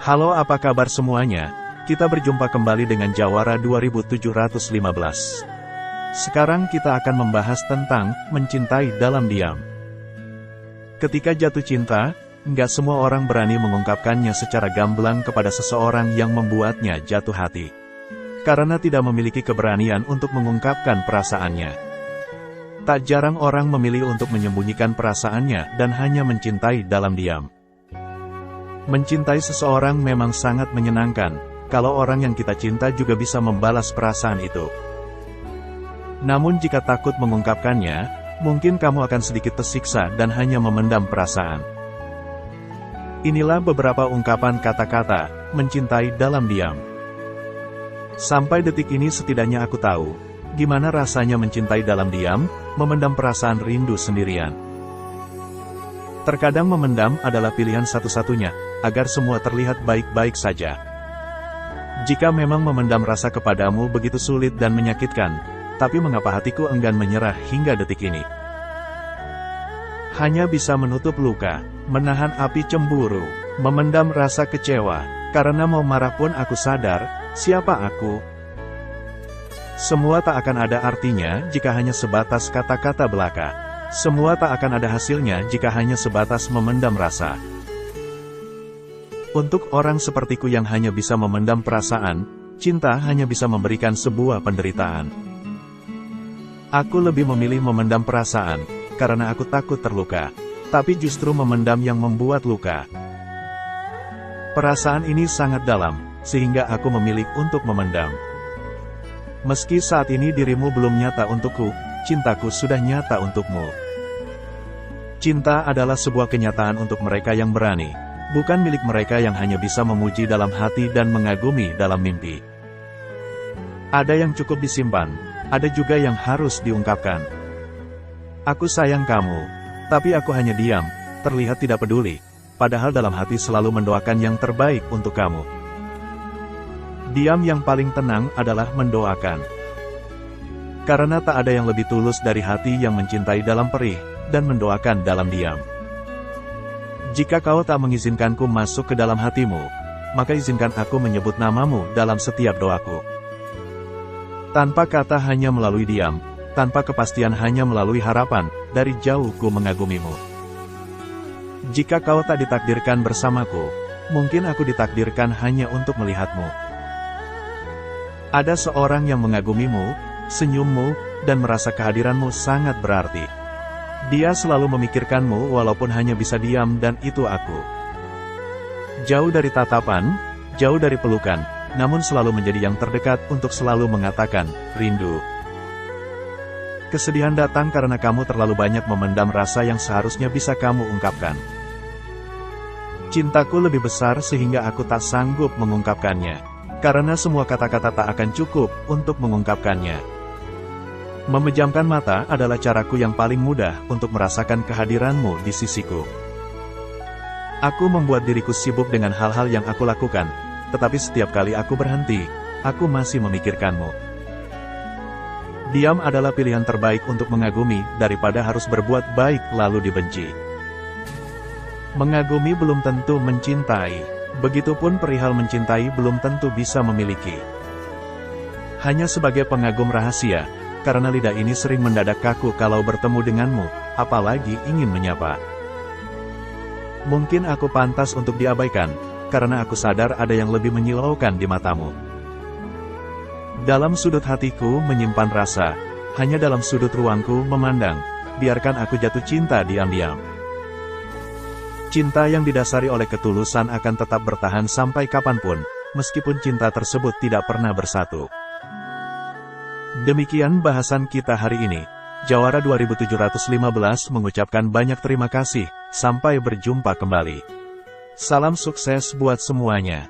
Halo, apa kabar semuanya? Kita berjumpa kembali dengan Jawara 2715. Sekarang kita akan membahas tentang mencintai dalam diam. Ketika jatuh cinta, nggak semua orang berani mengungkapkannya secara gamblang kepada seseorang yang membuatnya jatuh hati. Karena tidak memiliki keberanian untuk mengungkapkan perasaannya. Tak jarang orang memilih untuk menyembunyikan perasaannya dan hanya mencintai dalam diam. Mencintai seseorang memang sangat menyenangkan, kalau orang yang kita cinta juga bisa membalas perasaan itu. Namun jika takut mengungkapkannya, mungkin kamu akan sedikit tersiksa dan hanya memendam perasaan. Inilah beberapa ungkapan kata-kata, mencintai dalam diam. Sampai detik ini setidaknya aku tahu, gimana rasanya mencintai dalam diam, memendam perasaan rindu sendirian. Terkadang memendam adalah pilihan satu-satunya, agar semua terlihat baik-baik saja. Jika memang memendam rasa kepadamu begitu sulit dan menyakitkan, tapi mengapa hatiku enggan menyerah hingga detik ini? Hanya bisa menutup luka, menahan api cemburu, memendam rasa kecewa, karena mau marah pun aku sadar, siapa aku? Semua tak akan ada artinya jika hanya sebatas kata-kata belaka. Semua tak akan ada hasilnya jika hanya sebatas memendam rasa. Untuk orang sepertiku yang hanya bisa memendam perasaan, cinta hanya bisa memberikan sebuah penderitaan. Aku lebih memilih memendam perasaan, karena aku takut terluka. Tapi justru memendam yang membuat luka. Perasaan ini sangat dalam, sehingga aku memilih untuk memendam. Meski saat ini dirimu belum nyata untukku, cintaku sudah nyata untukmu. Cinta adalah sebuah kenyataan untuk mereka yang berani, bukan milik mereka yang hanya bisa memuji dalam hati dan mengagumi dalam mimpi. Ada yang cukup disimpan, ada juga yang harus diungkapkan. Aku sayang kamu, tapi aku hanya diam, terlihat tidak peduli, padahal dalam hati selalu mendoakan yang terbaik untuk kamu. Diam yang paling tenang adalah mendoakan. Karena tak ada yang lebih tulus dari hati yang mencintai dalam perih, dan mendoakan dalam diam. Jika kau tak mengizinkanku masuk ke dalam hatimu, maka izinkan aku menyebut namamu dalam setiap doaku. Tanpa kata hanya melalui diam, tanpa kepastian hanya melalui harapan, dari jauh ku mengagumimu. Jika kau tak ditakdirkan bersamaku, mungkin aku ditakdirkan hanya untuk melihatmu. Ada seorang yang mengagumimu, senyummu, dan merasa kehadiranmu sangat berarti. Dia selalu memikirkanmu walaupun hanya bisa diam dan itu aku. Jauh dari tatapan, jauh dari pelukan, namun selalu menjadi yang terdekat untuk selalu mengatakan, rindu. Kesedihan datang karena kamu terlalu banyak memendam rasa yang seharusnya bisa kamu ungkapkan. Cintaku lebih besar sehingga aku tak sanggup mengungkapkannya. Karena semua kata-kata tak akan cukup untuk mengungkapkannya. Memejamkan mata adalah caraku yang paling mudah untuk merasakan kehadiranmu di sisiku. Aku membuat diriku sibuk dengan hal-hal yang aku lakukan, tetapi setiap kali aku berhenti, aku masih memikirkanmu. Diam adalah pilihan terbaik untuk mengagumi, daripada harus berbuat baik lalu dibenci. Mengagumi belum tentu mencintai, begitupun perihal mencintai belum tentu bisa memiliki. Hanya sebagai pengagum rahasia, karena lidah ini sering mendadak kaku kalau bertemu denganmu, apalagi ingin menyapa. Mungkin aku pantas untuk diabaikan, karena aku sadar ada yang lebih menyilaukan di matamu. Dalam sudut hatiku menyimpan rasa, hanya dalam sudut ruangku memandang, biarkan aku jatuh cinta diam-diam. Cinta yang didasari oleh ketulusan akan tetap bertahan sampai kapanpun, meskipun cinta tersebut tidak pernah bersatu. Demikian bahasan kita hari ini. Jawara 2715 mengucapkan banyak terima kasih, sampai berjumpa kembali. Salam sukses buat semuanya.